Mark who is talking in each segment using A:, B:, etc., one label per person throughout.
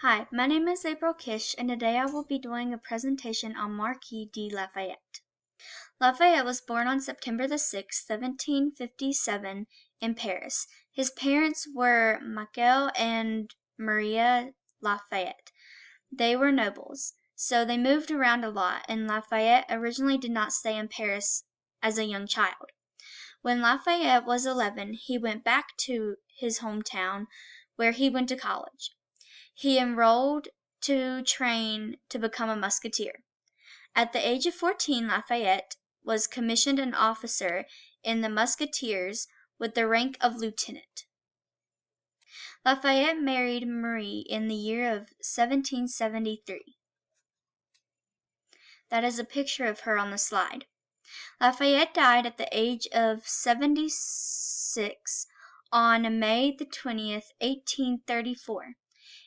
A: Hi, my name is April Kish, and today I will be doing a presentation on Marquis de Lafayette. Lafayette was born on September the 6th, 1757, in Paris. His parents were Michael and Maria Lafayette. They were nobles, so they moved around a lot, and Lafayette originally did not stay in Paris as a young child. When Lafayette was 11, he went back to his hometown, where he went to college. He enrolled to train to become a musketeer. At the age of 14, Lafayette was commissioned an officer in the musketeers with the rank of lieutenant. Lafayette married Marie in the year of 1773. That is a picture of her on the slide. Lafayette died at the age of 76 on May the 20th, 1834.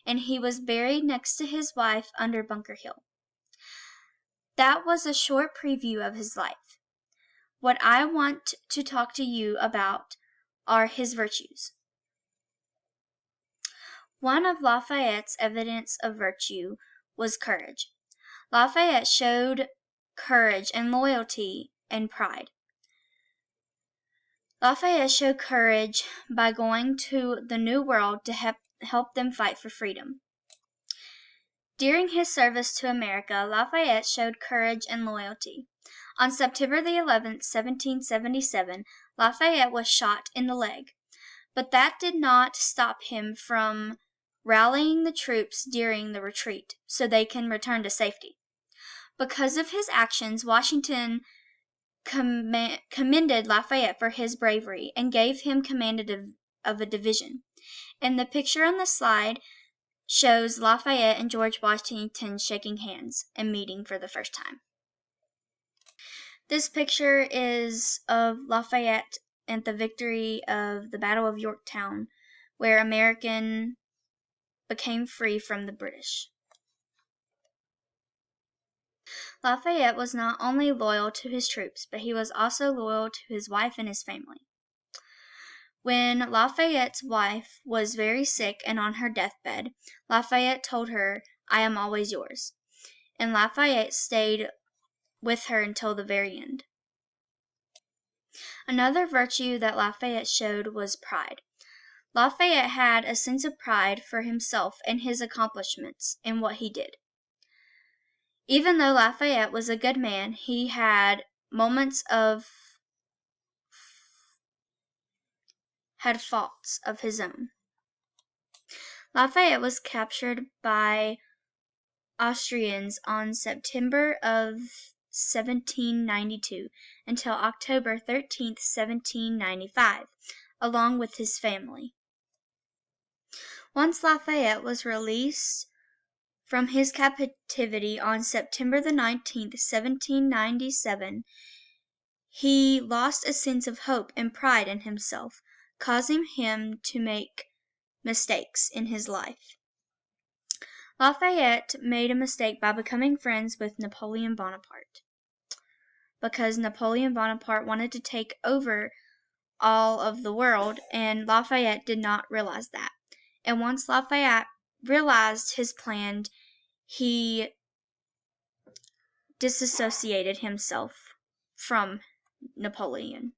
A: And he was buried next to his wife under Bunker Hill. That was a short preview of his life. What I want to talk to you about are his virtues. One of Lafayette's evidence of virtue was courage. Lafayette showed courage and loyalty and pride. Lafayette showed courage by going to the New World to help them fight for freedom. During his service to America, Lafayette showed courage and loyalty. On September the 11th, 1777, Lafayette was shot in the leg, but that did not stop him from rallying the troops during the retreat so they can return to safety. Because of his actions, Washington commended Lafayette for his bravery and gave him command of a division. And the picture on the slide shows Lafayette and George Washington shaking hands and meeting for the first time. This picture is of Lafayette at the victory of the Battle of Yorktown, where America became free from the British. Lafayette was not only loyal to his troops, but he was also loyal to his wife and his family. When Lafayette's wife was very sick and on her deathbed, Lafayette told her, "I am always yours," and Lafayette stayed with her until the very end. Another virtue that Lafayette showed was pride. Lafayette had a sense of pride for himself and his accomplishments in what he did. Even though Lafayette was a good man, he had faults of his own. Lafayette was captured by Austrians on September of 1792 until October 13th, 1795, along with his family. Once Lafayette was released from his captivity on September the 19th, 1797, he lost a sense of hope and pride in himself, causing him to make mistakes in his life. Lafayette made a mistake by becoming friends with Napoleon Bonaparte, because Napoleon Bonaparte wanted to take over all of the world, and Lafayette did not realize that. And once Lafayette realized his plan, he disassociated himself from Napoleon.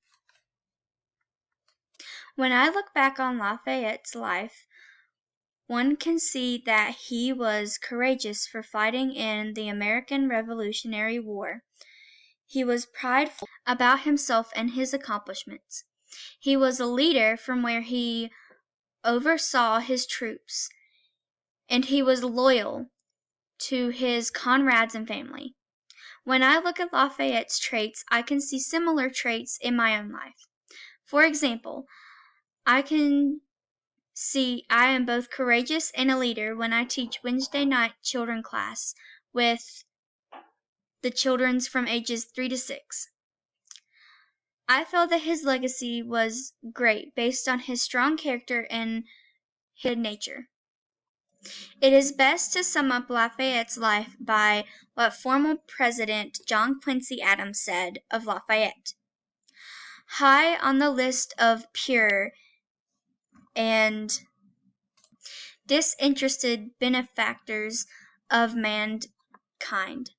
A: When I look back on Lafayette's life, one can see that he was courageous for fighting in the American Revolutionary War. He was prideful about himself and his accomplishments. He was a leader from where he oversaw his troops, and he was loyal to his comrades and family. When I look at Lafayette's traits, I can see similar traits in my own life. For example, I can see I am both courageous and a leader when I teach Wednesday night children class with the children from ages 3 to 6. I feel that his legacy was great based on his strong character and his nature. It is best to sum up Lafayette's life by what former President John Quincy Adams said of Lafayette. "High on the list of pure and disinterested benefactors of mankind.